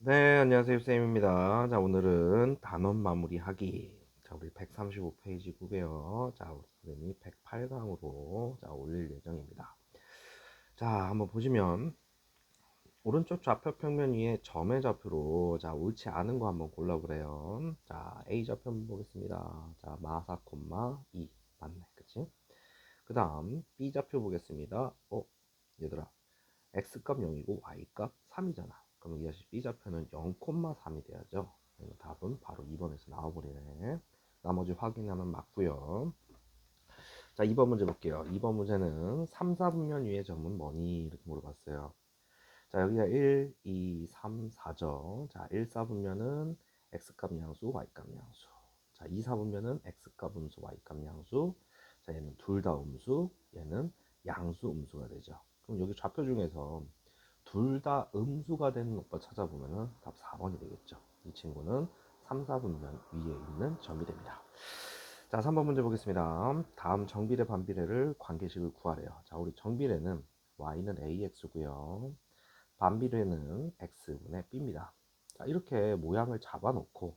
네, 안녕하세요, 쌤입니다. 자, 오늘은 단원 마무리하기. 자, 우리 135페이지고요. 자, 우리 선생님이 108강으로 자, 올릴 예정입니다. 자, 한번 보시면 오른쪽 좌표 평면 위에 점의 좌표로 자, 옳지 않은 거 한번 골라보래요. 자, A 좌표 한번 보겠습니다. 자, 마사 콤마 2 맞네, 그치? 그 다음 B 좌표 보겠습니다. 얘들아, x값 0이고 y값 3이잖아. 그럼 이 b좌표는 0,3이 돼야죠. 답은 바로 2번에서 나와버리네. 나머지 확인하면 맞고요. 자, 2번 문제 볼게요. 2번 문제는 3, 4분면 위의 점은 뭐니? 이렇게 물어봤어요. 자, 여기가 1, 2, 3, 4죠. 자, 1, 4분면은 x값 양수, y값 양수. 자, 2, 4분면은 x값 음수, y값 양수. 자, 얘는 둘 다 음수, 얘는 양수 음수가 되죠. 그럼 여기 좌표 중에서 둘 다 음수가 되는 오빠 찾아보면은 답 4번이 되겠죠. 이 친구는 3, 4분면 위에 있는 점이 됩니다. 자, 3번 문제 보겠습니다. 다음 정비례 반비례를 관계식을 구하래요. 자, 우리 정비례는 y는 ax고요. 반비례는 x분의 b입니다. 자, 이렇게 모양을 잡아놓고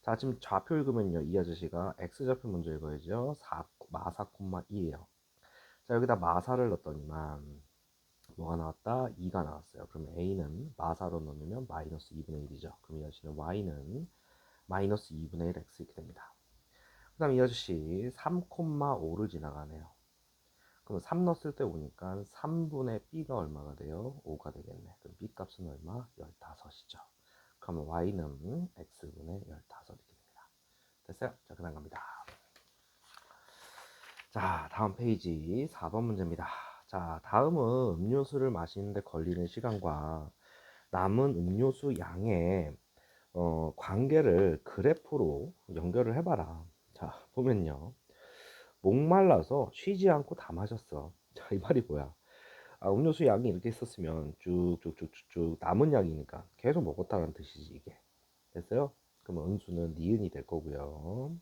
자, 지금 좌표 읽으면요. 이 아저씨가 x좌표 먼저 읽어야죠. 4, 마사 콤마 2예요. 자, 여기다 마사를 넣었더니만 뭐가 나왔다? 2가 나왔어요. 그럼 a는 마사로 넣으면 마이너스 2분의 1이죠. 그럼 이 아저씨는 y는 마이너스 2분의 1 x 이렇게 됩니다. 그 다음 이 아저씨 3,5를 지나가네요. 그럼 3 넣었을 때 오니까 3분의 b가 얼마가 돼요? 5가 되겠네. 그럼 b 값은 얼마? 15이죠. 그러면 y는 x분의 15 이렇게 됩니다. 됐어요? 자, 그 다음 갑니다. 자, 다음 페이지 4번 문제입니다. 자, 다음은 음료수를 마시는데 걸리는 시간과 남은 음료수 양의 관계를 그래프로 연결을 해봐라. 자, 보면요. 목말라서 쉬지 않고 다 마셨어. 자, 이 말이 뭐야? 아, 음료수 양이 이렇게 있었으면 쭉쭉쭉쭉쭉 남은 양이니까 계속 먹었다는 뜻이지, 이게. 됐어요? 그럼 음수는 니은이 될 거고요.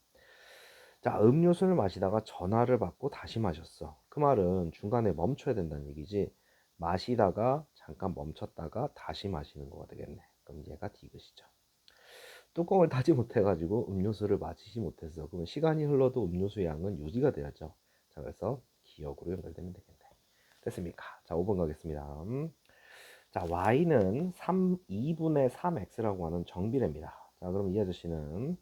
자, 음료수를 마시다가 전화를 받고 다시 마셨어. 그 말은 중간에 멈춰야 된다는 얘기지. 마시다가 잠깐 멈췄다가 다시 마시는 거가 되겠네. 그럼 얘가 디귿이죠. 뚜껑을 닫지 못해가지고 음료수를 마시지 못했어. 그러면 시간이 흘러도 음료수 양은 유지가 돼야죠. 자, 그래서 기억으로 연결되면 되겠네. 됐습니까? 자, 5번 가겠습니다. 자, y는 2분의 3x라고 하는 정비례입니다. 자, 그럼 이 아저씨는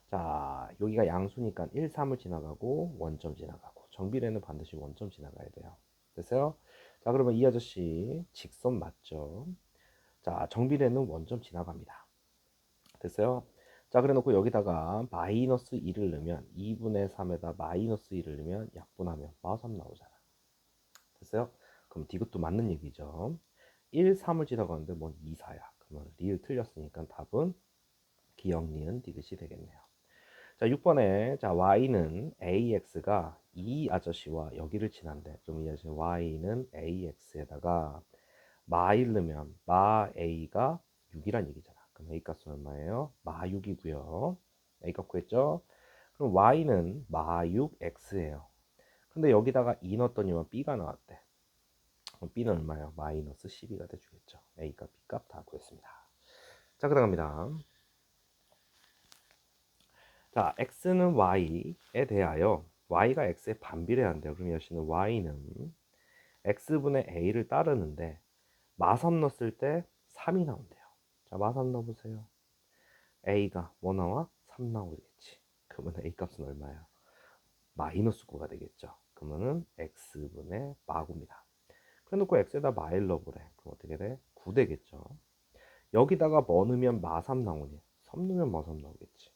자, 여기가 양수니까 1, 3을 지나가고 원점 지나가고 정비례는 반드시 원점 지나가야 돼요. 됐어요? 자, 그러면 이 아저씨 직선 맞죠? 자, 정비례는 원점 지나갑니다. 됐어요? 자, 그래 놓고 여기다가 마이너스 2를 넣으면 2분의 3에다 마이너스 2를 넣으면 약분하면 마3 나오잖아. 됐어요? 그럼 디귿도 맞는 얘기죠. 1, 3을 지나가는데 뭔 2, 4야. 그러면 리을 틀렸으니까 답은 기역 니은 디귿이 되겠네요. 자, 6번에 자, y는 ax가 이 아저씨와 여기를 지난대. 그럼 이 아저씨 y는 ax에다가 마일 넣으면 마 a가 6이란 얘기잖아. 그럼 a 값은 얼마예요? 마 6이고요. a 값 구했죠? 그럼 y는 마 6x예요. 근데 여기다가 2 넣었더니만 b가 나왔대. 그럼 b는 얼마예요? 마이너스 12가 돼주겠죠. a 값, b 값 다 구했습니다. 자, 그 다음 갑니다. 자, x는 y에 대하여 y가 x에 반비례한대요. 그럼 여기는 y는 x분의 a를 따르는데 마삼 넣었을 때 3이 나온대요. 자, 마삼 넣어보세요. a가 뭐 나와? 3 나오겠지. 그러면 a 값은 얼마야? 마이너스 9가 되겠죠. 그러면은 x분의 마구입니다. 그래놓고 x에다 마일 넣어보래. 그럼 어떻게 돼? 9 되겠죠. 여기다가 뭐 넣으면 마3 나오니? 3 넣으면 마3 나오겠지.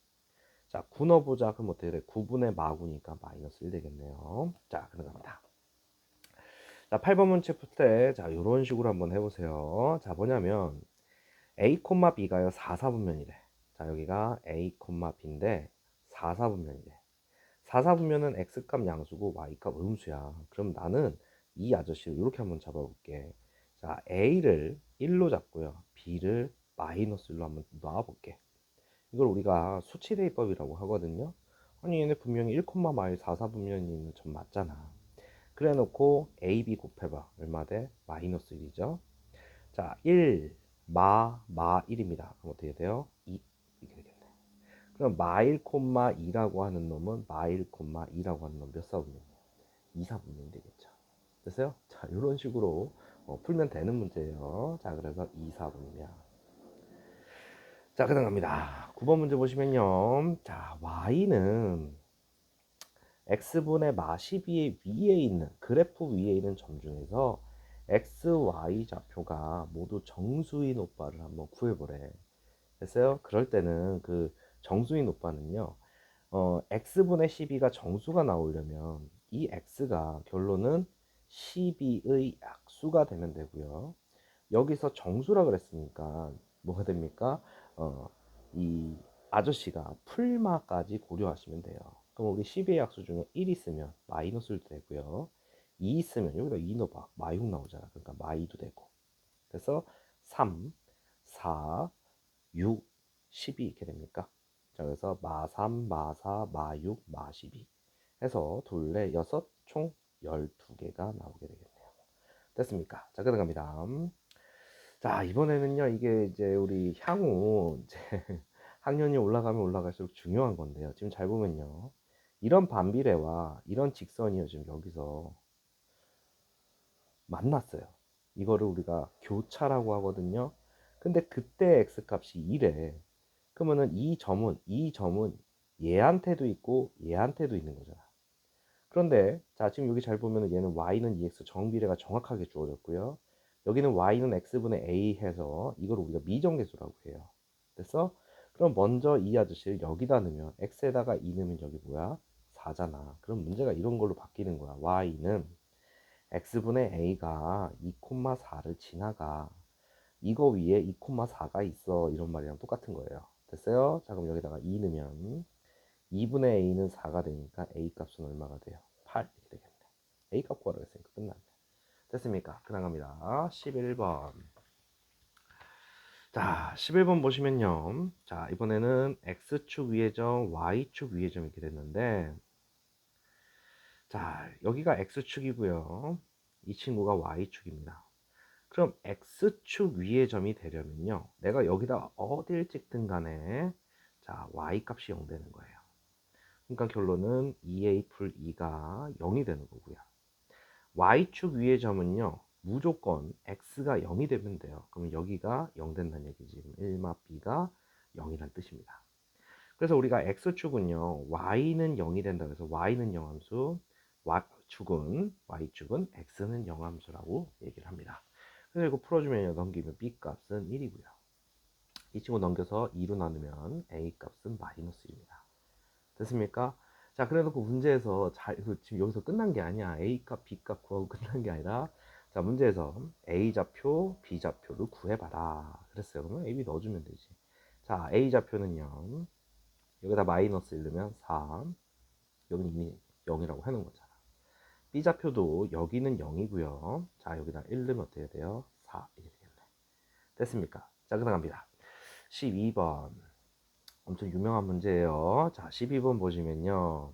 자, 9 넣어보자. 그럼 어떻게 돼? 9분의 마구니까 마이너스 1 되겠네요. 자, 그러갑니다. 자, 8번 문제 풀 때, 자, 이런 식으로 한번 해보세요. 자, 뭐냐면, a, b가요, 4, 4분면이래. 자, 여기가 a, b인데, 4, 4분면이래. 4, 4분면은 x값 양수고, y값 음수야. 그럼 나는 이 아저씨를 이렇게 한번 잡아볼게. 자, a를 1로 잡고요. b를 마이너스 1로 한번 놔볼게. 이걸 우리가 수치대입법이라고 하거든요. 아니 얘네 분명히 1, 마일 4, 4분면이 있는 점 맞잖아. 그래 놓고 AB 곱해봐. 얼마 돼? 마이너스 1이죠. 자, 1 마 1입니다. 그럼 어떻게 돼요? 2 이렇게 되겠네. 그럼 마 1, 2라고 하는 놈은 마 1, 2라고 하는 놈 몇 사분면이에요? 2, 사분면이 되겠죠. 됐어요? 자, 이런 식으로 풀면 되는 문제예요. 자, 그래서 2, 4분면. 자, 그다음 갑니다. 9번 문제 보시면요. 자, y는 x분의 마 12의 위에 있는 그래프 위에 있는 점 중에서 x, y 좌표가 모두 정수인 오빠를 한번 구해보래. 됐어요? 그럴 때는 그 정수인 오빠는요, x분의 12가 정수가 나오려면 이 x가 결론은 12의 약수가 되면 되고요. 여기서 정수라 그랬으니까 뭐가 됩니까? 어, 이 아저씨가 풀마까지 고려하시면 돼요. 그럼 우리 12의 약수 중에 1 있으면 마이너스도 되고요. 2 있으면 여기다 2 넣어봐. 마6 나오잖아. 그러니까 마2도 되고. 그래서 3, 4, 6, 12 이렇게 됩니까? 자, 그래서 마3, 마4, 마6, 마12 해서 둘레 6, 총 12개가 나오게 되겠네요. 됐습니까? 자, 그러갑니다. 자, 이번에는요, 이게 이제 우리 향후 이제 학년이 올라가면 올라갈수록 중요한 건데요. 지금 잘 보면요. 이런 반비례와 이런 직선이요, 지금 여기서 만났어요. 이거를 우리가 교차라고 하거든요. 근데 그때 x 값이 2래. 그러면은 이 점은 얘한테도 있고 얘한테도 있는 거잖아. 그런데 자, 지금 여기 잘 보면은 얘는 y는 ex 정비례가 정확하게 주어졌고요. 여기는 y는 x분의 a 해서 이걸 우리가 미정계수라고 해요. 됐어? 그럼 먼저 이 아저씨를 여기다 넣으면 x에다가 2 넣으면 여기 뭐야? 4잖아. 그럼 문제가 이런 걸로 바뀌는 거야. y는 x분의 a가 2,4를 지나가. 이거 위에 2,4가 있어. 이런 말이랑 똑같은 거예요. 됐어요? 자, 그럼 여기다가 2 넣으면 2분의 a는 4가 되니까 a 값은 얼마가 돼요? 8 이렇게 되겠네. a 값 구하라 했으니까 끝났네. 됐습니까? 그 나갑니다. 11번. 자, 11번 보시면요. 자, 이번에는 x축 위의 점, y축 위의 점 이렇게 됐는데, 자, 여기가 x축이고요. 이 친구가 y축입니다. 그럼 x축 위의 점이 되려면요. 내가 여기다 어딜 찍든 간에 자, y 값이 0 되는 거예요. 그러니까 결론은 2a 풀 2가 0이 되는 거고요. y축 위의 점은요. 무조건 x가 0이 되면 돼요. 그러면 여기가 0 된다는 얘기지. 1마 b가 0이란 뜻입니다. 그래서 우리가 x축은요. y는 0이 된다 그래서 y는 영함수, y축은 x는 영함수라고 얘기를 합니다. 그래서 이거 풀어주면 넘기면 b 값은 1이고요. 이 친구 넘겨서 2로 나누면 a 값은 마이너스 1입니다. 됐습니까? 자, 그래도 그 문제에서 지금 여기서 끝난 게 아니야. A 값, B 값 구하고 끝난 게 아니라, 자, 문제에서 A 좌표, B 좌표를 구해봐라. 그랬어요. 그러면 A, B 넣어주면 되지. 자, A 좌표는요. 여기다 마이너스 1 넣으면 3. 여기는 이미 0이라고 해놓은 거잖아. B 좌표도 여기는 0이고요. 자, 여기다 1 넣으면 어떻게 돼요? 4. 이렇게 되겠네. 됐습니까? 자, 그다음 갑니다. 12번. 엄청 유명한 문제예요. 자, 12번 보시면요.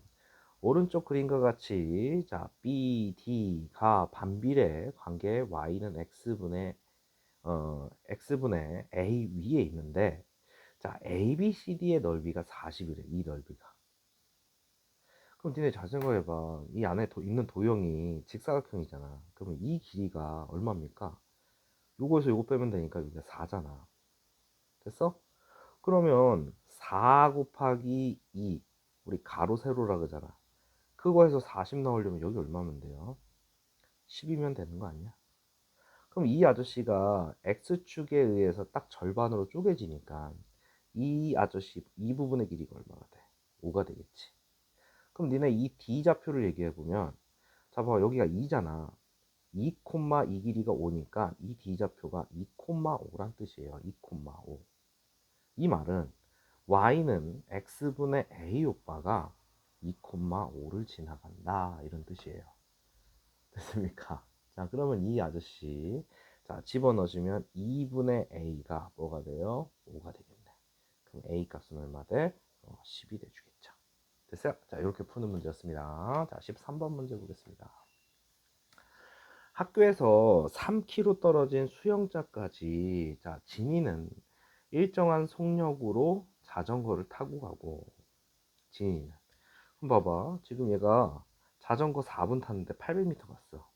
오른쪽 그림과 같이 자 B, D가 반비례 관계 Y는 X분의 A 위에 있는데 자 A, B, C, D의 넓이가 40이래. 이 넓이가. 그럼 니네 잘 생각해봐. 이 안에 있는 도형이 직사각형이잖아. 그러면 이 길이가 얼마입니까? 요거에서 요거 빼면 되니까 여기가 4잖아. 됐어? 그러면 4 곱하기 2 우리 가로 세로라 그러잖아. 그거에서 40 나오려면 여기 얼마면 돼요? 10이면 되는 거 아니야? 그럼 이 아저씨가 X축에 의해서 딱 절반으로 쪼개지니까 이 아저씨 이 부분의 길이가 얼마가 돼? 5가 되겠지. 그럼 니네 이 D 좌표를 얘기해 보면 자 봐 여기가 2잖아. 2, 이 길이가 5니까 이 D 좌표가 2,5란 뜻이에요. 2,5. 이 말은 Y는 X분의 A 오빠가 2,5를 지나간다 이런 뜻이에요. 됐습니까? 자, 그러면 이 아저씨 자 집어넣으시면 2분의 a가 뭐가 돼요? 5가 되겠네. 그럼 a 값은 얼마 돼? 10이 돼주겠죠. 됐어요? 자, 이렇게 푸는 문제였습니다. 자, 13번 문제 보겠습니다. 학교에서 3km 떨어진 수영장까지 자, 진이는 일정한 속력으로 자전거를 타고 가고 진이는 그럼 봐봐 지금 얘가 자전거 4분 탔는데 800m 갔어.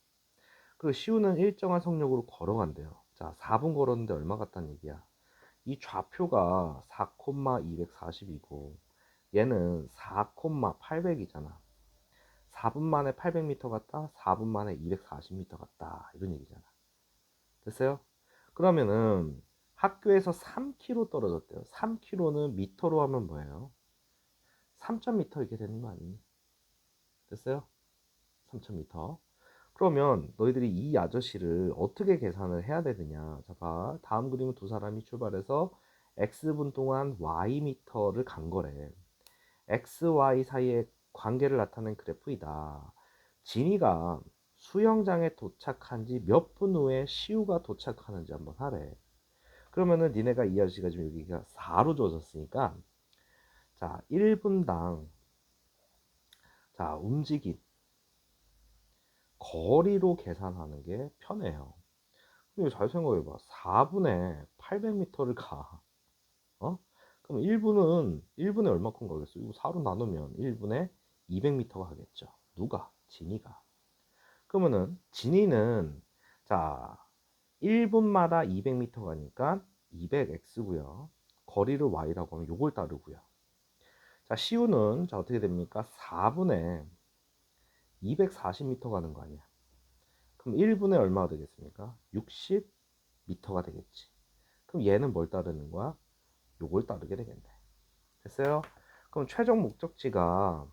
그 시우는 일정한 속력으로 걸어간대요. 자 4분 걸었는데 얼마 갔다는 얘기야. 이 좌표가 4,240이고 얘는 4,800이잖아. 4분 만에 800m 갔다 4분 만에 240m 갔다 이런 얘기잖아. 됐어요? 그러면은 학교에서 3km 떨어졌대요. 3km는 미터로 하면 뭐예요? 3,000m 이렇게 되는 거 아니니? 됐어요? 3,000m. 그러면 너희들이 이 아저씨를 어떻게 계산을 해야 되느냐? 자, 봐. 다음 그림은 두 사람이 출발해서 x분 동안 y미터를 간 거래. x, y 사이의 관계를 나타낸 그래프이다. 진이가 수영장에 도착한 지 몇 분 후에 시우가 도착하는지 한번 하래. 그러면은 니네가 이 아저씨가 지금 여기가 4로 주어졌으니까 자 1분당 자 움직임 거리로 계산하는 게 편해요. 근데 잘 생각해봐. 4분에 800m를 가. 어? 그럼 1분에 얼마큼 가겠어? 이거 4로 나누면 1분에 200m가 가겠죠. 누가? 진이가. 그러면은 진이는 자 1분마다 200m 가니까 200x고요. 거리를 y라고 하면 요걸 따르고요. 자 시우는 자 어떻게 됩니까? 4분에 240m 가는 거 아니야. 그럼 1분에 얼마가 되겠습니까? 60m가 되겠지. 그럼 얘는 뭘 따르는 거야? 요걸 따르게 되겠네. 됐어요? 그럼 최종 목적지가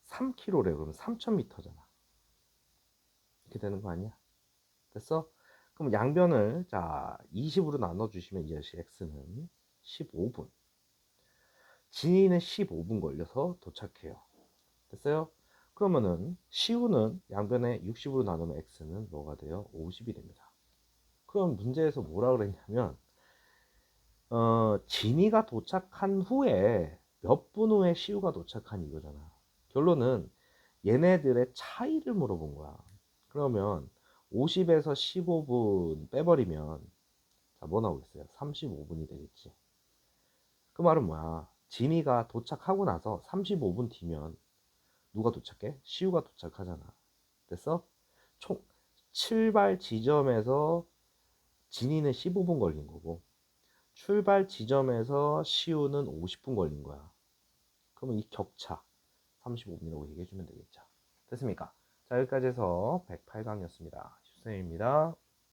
3km래. 그러면 3000m잖아. 이렇게 되는 거 아니야? 됐어? 그럼 양변을 자 20으로 나눠주시면 이 아저씨 x는 15분. 진이는 15분 걸려서 도착해요. 됐어요? 그러면은 시우는 양변에 60으로 나누면 x는 뭐가 돼요? 50이 됩니다. 그럼 문제에서 뭐라 그랬냐면 진이가 도착한 후에 몇 분 후에 시우가 도착한 이거잖아. 결론은 얘네들의 차이를 물어본 거야. 그러면 50에서 15분 빼버리면 자, 뭐 나오겠어요? 35분이 되겠지. 그 말은 뭐야? 진이가 도착하고 나서 35분 뒤면 누가 도착해? 시우가 도착하잖아. 됐어? 총 출발 지점에서 진이는 15분 걸린 거고 출발 지점에서 시우는 50분 걸린 거야. 그러면 이 격차 35분이라고 얘기해 주면 되겠죠. 됐습니까? 자, 여기까지 해서 108강이었습니다. 슈쌤입니다.